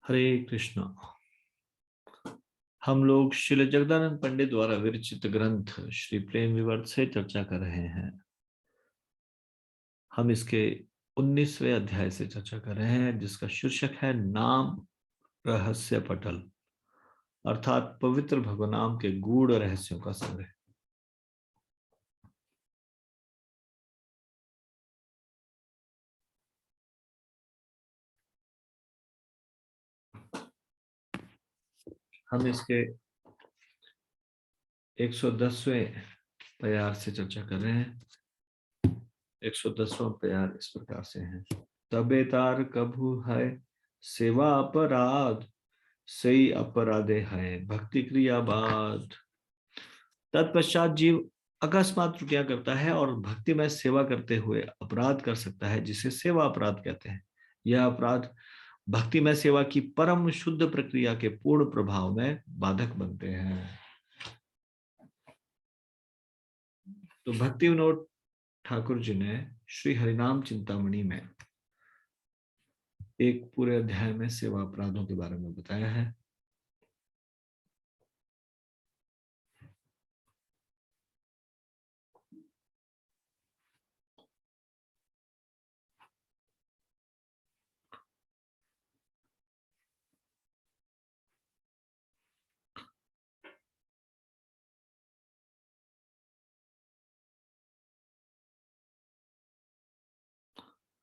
हरे कृष्णा। हम लोग श्री जगदानंद पंडित द्वारा विरचित ग्रंथ श्री प्रेम विवर्त से चर्चा कर रहे हैं। हम इसके 19वें अध्याय से चर्चा कर रहे हैं, जिसका शीर्षक है नाम रहस्य पटल, अर्थात पवित्र भगवनाम के गूढ़ रहस्यों का संग्रह। हम इसके 110वें प्यार से चर्चा कर रहे हैं। 110वां प्यार इस प्रकार से है। तबे तार कभू है सेवा अपराध, सही अपराधे है भक्ति क्रिया बाद। तत्पश्चात जीव अकस्मात त्रुटियां करता है और भक्ति में सेवा करते हुए अपराध कर सकता है, जिसे सेवा अपराध कहते हैं। यह अपराध भक्ति में सेवा की परम शुद्ध प्रक्रिया के पूर्ण प्रभाव में बाधक बनते हैं। तो भक्ति विनोद ठाकुर जी ने श्री हरिनाम चिंतामणि में एक पूरे अध्याय में सेवा अपराधों के बारे में बताया है।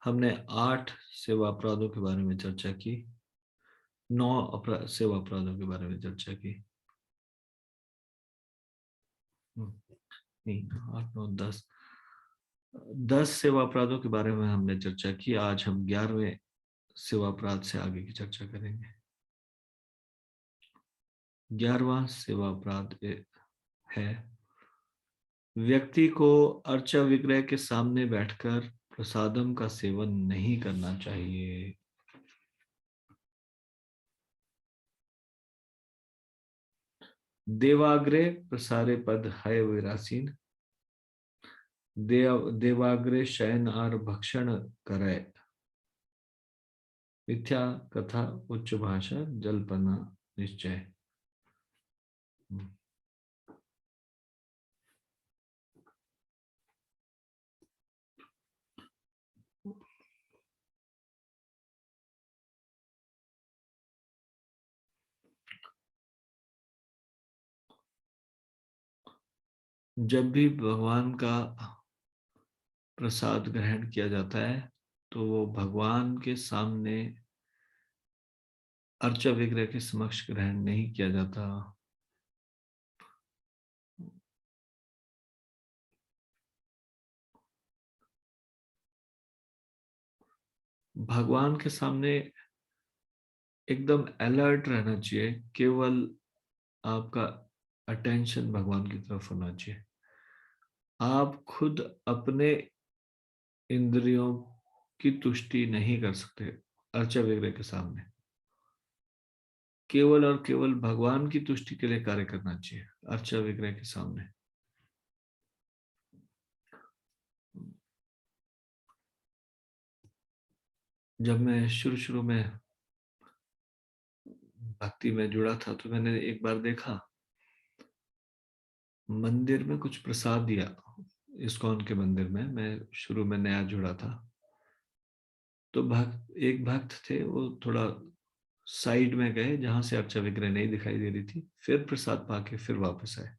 हमने 8 सेवा अपराधों के बारे में चर्चा की, 9 सेवा अपराधों के बारे में चर्चा की। नहीं, 8 9 10 सेवा अपराधों के बारे में हमने चर्चा की। आज हम 11वें सेवा अपराध से आगे की चर्चा करेंगे। 11वां सेवा अपराध है व्यक्ति को अर्चा विग्रह के सामने बैठकर प्रसादम का सेवन नहीं करना चाहिए। देवाग्रे प्रसारे पद है विरासीन, देवाग्रे शयन और भक्षण करे, मिथ्या कथा उच्च भाषा जलपना निश्चय। जब भी भगवान का प्रसाद ग्रहण किया जाता है तो वो भगवान के सामने अर्चा विग्रह के समक्ष ग्रहण नहीं किया जाता। भगवान के सामने एकदम अलर्ट रहना चाहिए, केवल आपका अटेंशन भगवान की तरफ होना चाहिए। आप खुद अपने इंद्रियों की तुष्टि नहीं कर सकते अर्चा विग्रह के सामने। केवल और केवल भगवान की तुष्टि के लिए कार्य करना चाहिए अर्चा विग्रह के सामने। जब मैं शुरू शुरू में भक्ति में जुड़ा था तो मैंने एक बार देखा, मंदिर में कुछ प्रसाद दिया। इस्कॉन के मंदिर में मैं शुरू में नया जुड़ा था, तो एक भक्त थे, वो थोड़ा साइड में गए जहां से अर्चा विग्रह नहीं दिखाई दे रही थी, फिर प्रसाद पाके फिर वापस आए।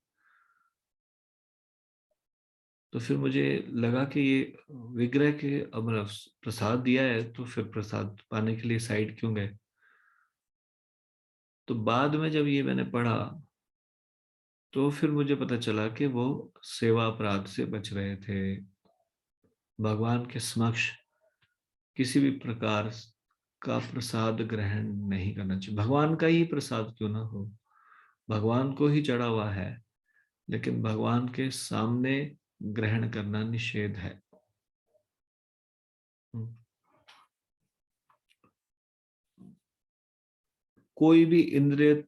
तो फिर मुझे लगा कि ये विग्रह के मतलब प्रसाद दिया है तो फिर प्रसाद पाने के लिए साइड क्यों गए। तो बाद में जब ये मैंने पढ़ा तो फिर मुझे पता चला कि वो सेवा अपराध से बच रहे थे। भगवान के समक्ष किसी भी प्रकार का प्रसाद ग्रहण नहीं करना चाहिए। भगवान का ही प्रसाद क्यों ना हो, भगवान को ही चढ़ा हुआ है, लेकिन भगवान के सामने ग्रहण करना निषेध है। कोई भी इंद्रिय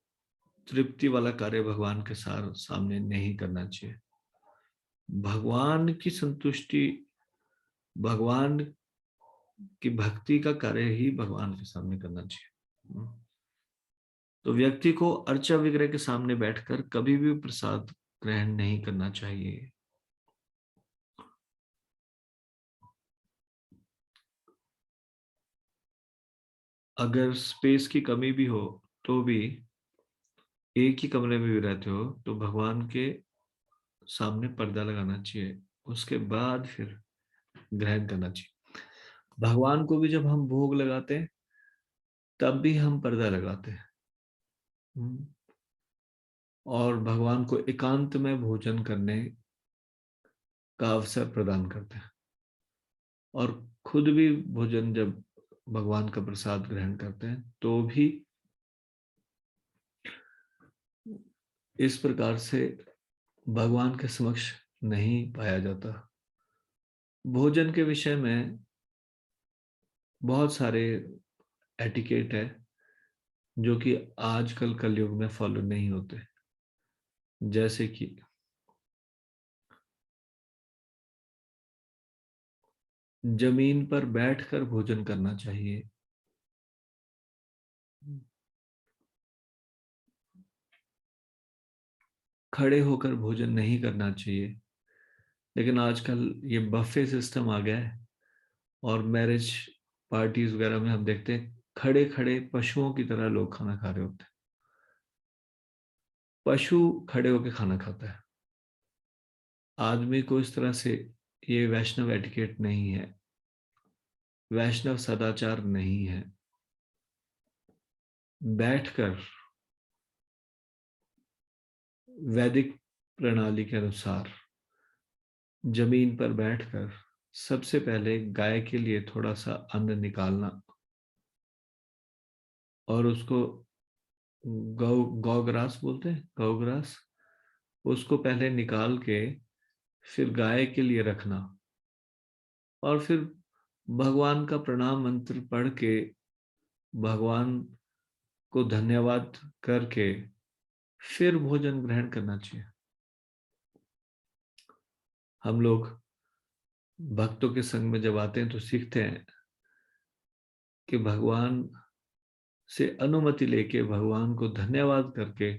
तृप्ति वाला कार्य भगवान के सामने नहीं करना चाहिए। भगवान की संतुष्टि, भगवान की भक्ति का कार्य ही भगवान के सामने करना चाहिए। तो व्यक्ति को अर्चा विग्रह के सामने बैठकर कभी भी प्रसाद ग्रहण नहीं करना चाहिए। अगर स्पेस की कमी भी हो तो भी एक ही कमरे में भी रहते हो तो भगवान के सामने पर्दा लगाना चाहिए, उसके बाद फिर ग्रहण करना चाहिए। भगवान को भी जब हम भोग लगाते हैं तब भी हम पर्दा लगाते हैं। और भगवान को एकांत में भोजन करने का अवसर प्रदान करते हैं। और खुद भी भोजन जब भगवान का प्रसाद ग्रहण करते हैं तो भी इस प्रकार से भगवान के समक्ष नहीं पाया जाता। भोजन के विषय में बहुत सारे एटिकेट है जो कि आजकल कलयुग में फॉलो नहीं होते, जैसे कि जमीन पर बैठकर भोजन करना चाहिए। खड़े होकर भोजन नहीं करना चाहिए। लेकिन आजकल ये बफे सिस्टम आ गया है और मैरिज पार्टीज वगैरह में हम देखते हैं खड़े खड़े पशुओं की तरह लोग खाना खा रहे होते हैं। पशु खड़े होकर खाना खाता है, आदमी को इस तरह से, ये वैष्णव एटिकेट नहीं है, वैष्णव सदाचार नहीं है। बैठकर वैदिक प्रणाली के अनुसार जमीन पर बैठकर सबसे पहले गाय के लिए थोड़ा सा अन्न निकालना और उसको गौग्रास बोलते हैं, गौग्रास, उसको पहले निकाल के फिर गाय के लिए रखना और फिर भगवान का प्रणाम मंत्र पढ़ के भगवान को धन्यवाद करके फिर भोजन ग्रहण करना चाहिए। हम लोग भक्तों के संग में जब आते हैं तो सीखते हैं कि भगवान से अनुमति लेके भगवान को धन्यवाद करके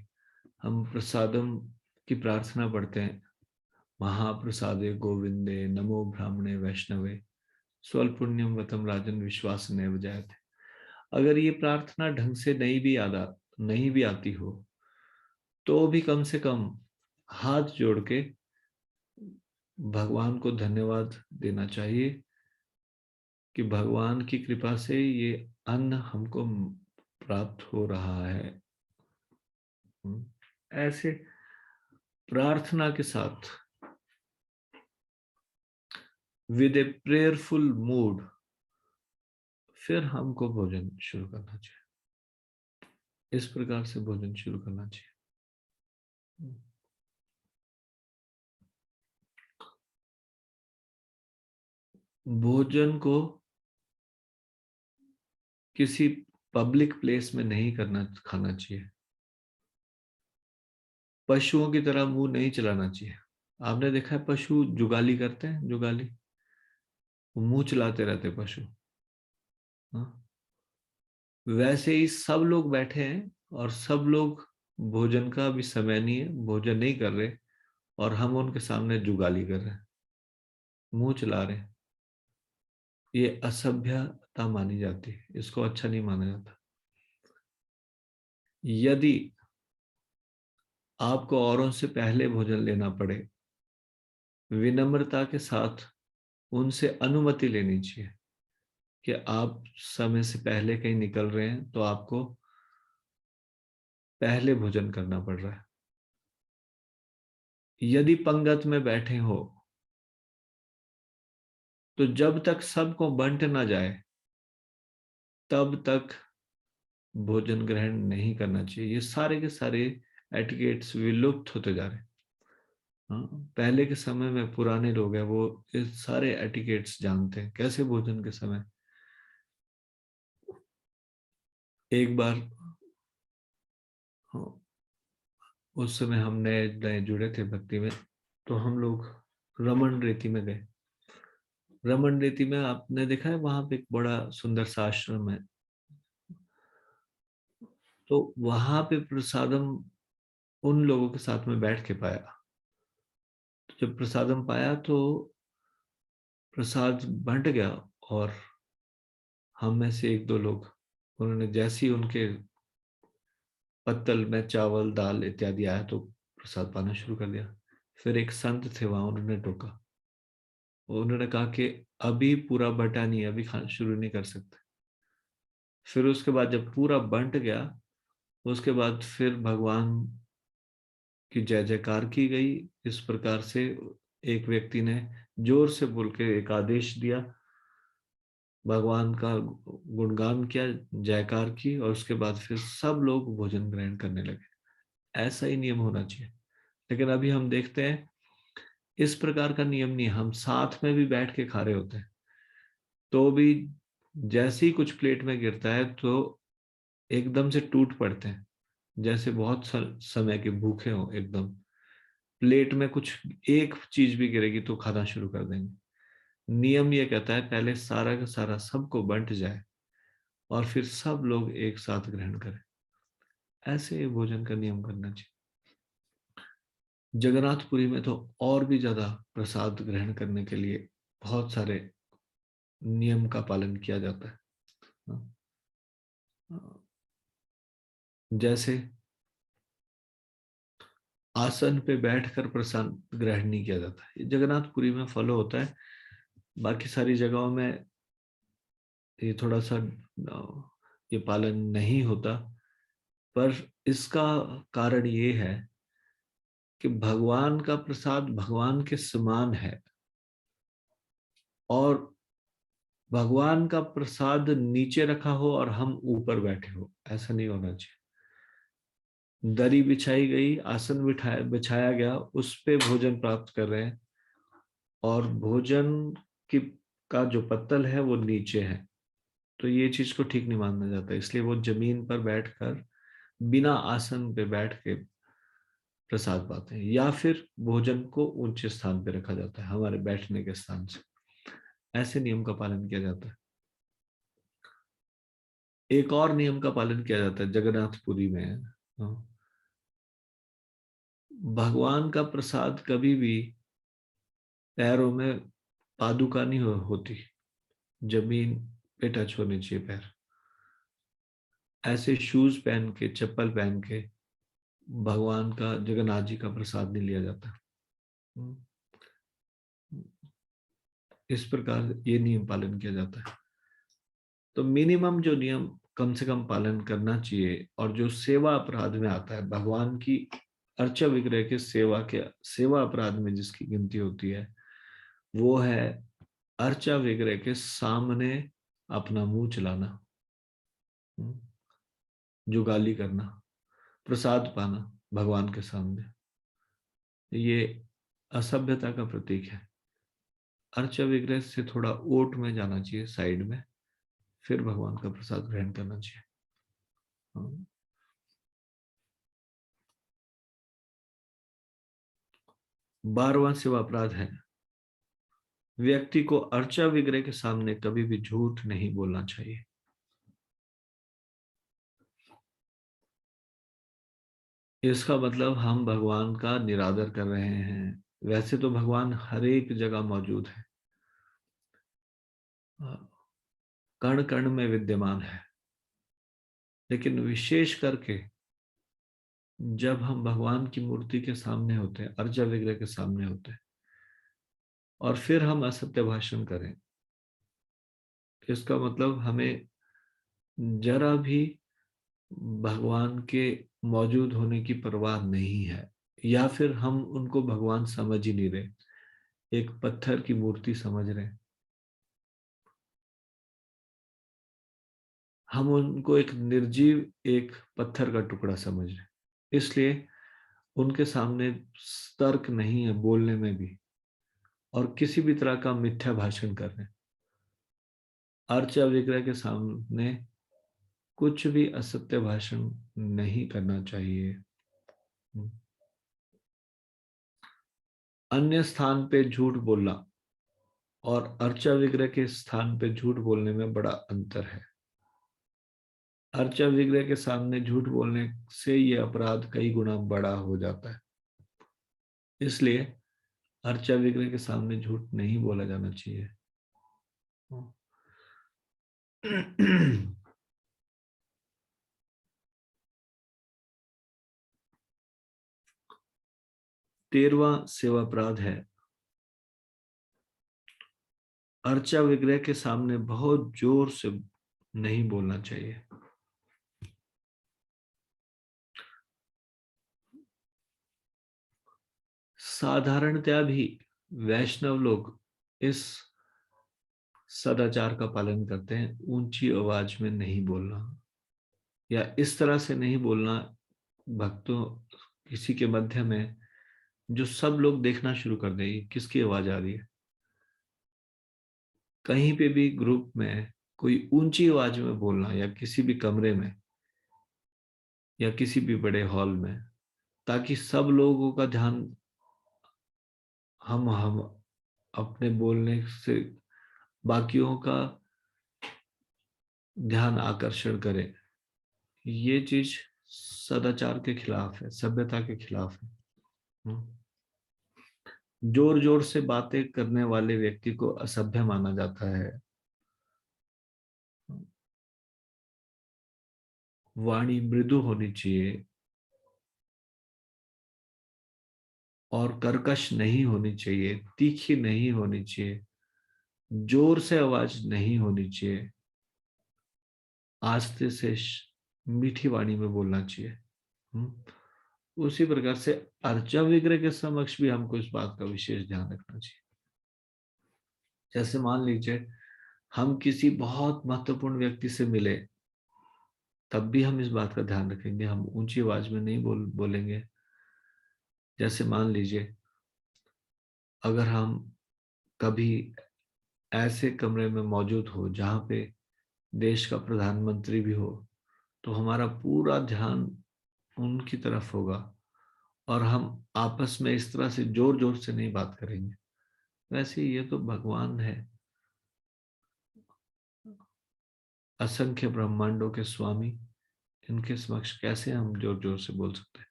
हम प्रसादम की प्रार्थना पढ़ते हैं। महाप्रसादे गोविंदे नमो ब्राह्मणे वैष्णवे स्वल्पुण्यम वतम राजन विश्वास नैव जायते। अगर ये प्रार्थना ढंग से नहीं भी आती हो तो भी कम से कम हाथ जोड़ के भगवान को धन्यवाद देना चाहिए कि भगवान की कृपा से ये अन्न हमको प्राप्त हो रहा है। ऐसे प्रार्थना के साथ विद ए प्रेयरफुल मूड फिर हमको भोजन शुरू करना चाहिए। इस प्रकार से भोजन शुरू करना चाहिए। भोजन को किसी पब्लिक प्लेस में नहीं खाना चाहिए। पशुओं की तरह मुंह नहीं चलाना चाहिए। आपने देखा है पशु जुगाली करते हैं, जुगाली, मुंह चलाते रहते पशु। हाँ? वैसे ही सब लोग बैठे हैं और सब लोग, भोजन का भी समय नहीं है, भोजन नहीं कर रहे और हम उनके सामने जुगाली कर रहे हैं, मुंह चला रहे हैं। ये असभ्यता मानी जाती है, इसको अच्छा नहीं माना जाता। यदि आपको औरों से पहले भोजन लेना पड़े, विनम्रता के साथ उनसे अनुमति लेनी चाहिए कि आप समय से पहले कहीं निकल रहे हैं तो आपको पहले भोजन करना पड़ रहा है। यदि पंगत में बैठे हो तो जब तक सबको बंट ना जाए तब तक भोजन ग्रहण नहीं करना चाहिए। ये सारे के सारे एटिकेट्स विलुप्त होते जा रहे हैं। हाँ, पहले के समय में पुराने लोग हैं, वो इस सारे एटिकेट्स जानते हैं कैसे भोजन के समय। एक बार, हाँ, उस समय हम नए नए जुड़े थे भक्ति में, तो हम लोग रमन रेती में गए। रमन रेती में आपने देखा है, वहां पे एक बड़ा सुंदर सा आश्रम है। तो वहां पे प्रसादम उन लोगों के साथ में बैठ के पाया। तो जब प्रसादम पाया तो प्रसाद बंट गया, और हम में से एक दो लोग, उन्होंने जैसे ही उनके पत्तल में चावल दाल इत्यादि आया तो प्रसाद पाना शुरू कर दिया। फिर एक संत थे वहां, उन्होंने टोका, उन्होंने कहा कि अभी पूरा बटा नहीं है, अभी खाना शुरू नहीं कर सकते। फिर उसके बाद जब पूरा बंट गया, उसके बाद फिर भगवान की जय जयकार की गई। इस प्रकार से एक व्यक्ति ने जोर से बोल के एक आदेश दिया, भगवान का गुणगान किया, जयकार की, और उसके बाद फिर सब लोग भोजन ग्रहण करने लगे। ऐसा ही नियम होना चाहिए। लेकिन अभी हम देखते हैं इस प्रकार का नियम नहीं, हम साथ में भी बैठ के खा रहे होते हैं, तो भी जैसे ही कुछ प्लेट में गिरता है तो एकदम से टूट पड़ते हैं, जैसे बहुत समय के भूखे हो एकदम। प्लेट में कुछ एक चीज भी गिरेगी तो खाना शुरू कर देंगे। नियम ये कहता है पहले सारा का सारा सबको बंट जाए, और फिर सब लोग एक साथ ग्रहण करें। ऐसे भोजन का नियम करना चाहिए। जगन्नाथपुरी में तो और भी ज्यादा प्रसाद ग्रहण करने के लिए बहुत सारे नियम का पालन किया जाता है। जैसे आसन पे बैठकर प्रसाद ग्रहण नहीं किया जाता, ये जगन्नाथपुरी में फॉलो होता है। बाकी सारी जगहों में ये थोड़ा सा ये पालन नहीं होता। पर इसका कारण ये है कि भगवान का प्रसाद भगवान के समान है, और भगवान का प्रसाद नीचे रखा हो और हम ऊपर बैठे हो, ऐसा नहीं होना चाहिए। दरी बिछाई गई, आसन बिठाया बिछाया गया, उस पे भोजन प्राप्त कर रहे हैं, और भोजन की का जो पत्तल है वो नीचे है, तो ये चीज को ठीक नहीं माना जाता। इसलिए वो जमीन पर बैठकर बिना आसन पे बैठ के प्रसाद पाते हैं, या फिर भोजन को ऊंचे स्थान पे रखा जाता है हमारे बैठने के स्थान से। ऐसे नियम का पालन किया जाता है। एक और नियम का पालन किया जाता है जगन्नाथपुरी में। भगवान का प्रसाद कभी भी पैरों में पादुका नहीं होती, जमीन पे टच होने चाहिए पैर। ऐसे शूज पहन के, चप्पल पहन के भगवान का, जगन्नाथ जी का प्रसाद नहीं लिया जाता। इस प्रकार ये नियम पालन किया जाता है। तो मिनिमम जो नियम कम से कम पालन करना चाहिए, और जो सेवा अपराध में आता है, भगवान की अर्चा विग्रह के सेवा अपराध में जिसकी गिनती होती है, वो है अर्चा विग्रह के सामने अपना मुंह चलाना, जुगाली करना, प्रसाद पाना भगवान के सामने, ये असभ्यता का प्रतीक है। अर्चा विग्रह से थोड़ा ओट में जाना चाहिए, साइड में, फिर भगवान का प्रसाद ग्रहण करना चाहिए। 12वां सेवा अपराध है, व्यक्ति को अर्चा विग्रह के सामने कभी भी झूठ नहीं बोलना चाहिए। इसका मतलब हम भगवान का निरादर कर रहे हैं। वैसे तो भगवान हर एक जगह मौजूद है, कण कण में विद्यमान है, लेकिन विशेष करके जब हम भगवान की मूर्ति के सामने होते हैं, अर्चा विग्रह के सामने होते हैं, और फिर हम असत्य भाषण करें, इसका मतलब हमें जरा भी भगवान के मौजूद होने की परवाह नहीं है, या फिर हम उनको भगवान समझ ही नहीं रहे, एक पत्थर की मूर्ति समझ रहे हैं। हम उनको एक निर्जीव, एक पत्थर का टुकड़ा समझ रहे हैं। इसलिए उनके सामने तर्क नहीं है बोलने में भी, और किसी भी तरह का मिथ्या भाषण कर रहे हैं। अर्चा विग्रह के सामने कुछ भी असत्य भाषण नहीं करना चाहिए। अन्य स्थान पे झूठ बोलना और अर्चा विग्रह के स्थान पे झूठ बोलने में बड़ा अंतर है। अर्चा विग्रह के सामने झूठ बोलने से ये अपराध कई गुना बड़ा हो जाता है। इसलिए अर्चा विग्रह के सामने झूठ नहीं बोला जाना चाहिए। 13वां सेवा अपराध है, अर्चा विग्रह के सामने बहुत जोर से नहीं बोलना चाहिए। साधारणतया भी वैष्णव लोग इस सदाचार का पालन करते हैं, ऊंची आवाज में नहीं बोलना या इस तरह से नहीं बोलना भक्तों किसी के मध्य में जो सब लोग देखना शुरू कर देंगे किसकी आवाज आ रही है। कहीं पे भी ग्रुप में कोई ऊंची आवाज में बोलना या किसी भी कमरे में या किसी भी बड़े हॉल में, ताकि सब लोगों का ध्यान हम अपने बोलने से बाकियों का ध्यान आकर्षण करें, ये चीज सदाचार के खिलाफ है, सभ्यता के खिलाफ है। जोर जोर से बातें करने वाले व्यक्ति को असभ्य माना जाता है। वाणी मृदु होनी चाहिए और कर्कश नहीं होनी चाहिए, तीखी नहीं होनी चाहिए, जोर से आवाज नहीं होनी चाहिए, आस्ते से मीठी वाणी में बोलना चाहिए। उसी प्रकार से अर्चा विग्रह के समक्ष भी हमको इस बात का विशेष ध्यान रखना चाहिए। जैसे मान लीजिए हम किसी बहुत महत्वपूर्ण व्यक्ति से मिले, तब भी हम इस बात का ध्यान रखेंगे, हम ऊंची आवाज में नहीं बोलेंगे। जैसे मान लीजिए अगर हम कभी ऐसे कमरे में मौजूद हो जहां पे देश का प्रधानमंत्री भी हो, तो हमारा पूरा ध्यान उनकी तरफ होगा और हम आपस में इस तरह से जोर जोर से नहीं बात करेंगे। वैसे ये तो भगवान है, असंख्य ब्रह्मांडों के स्वामी, इनके समक्ष कैसे हम जोर जोर से बोल सकते हैं।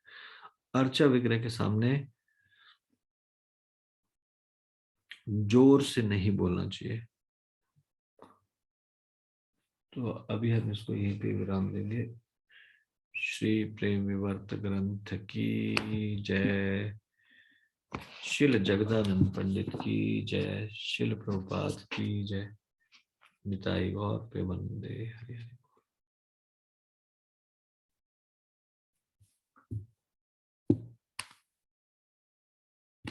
अर्चा विग्रह के सामने जोर से नहीं बोलना चाहिए। तो अभी हम इसको यहीं पे विराम देंगे। श्री प्रेम विवर्त ग्रंथ की जय, शिल जगदानंद पंडित की जय, शिल प्रभुपाद की जय, निताई गौर प्रेमानंदे हरि हरि।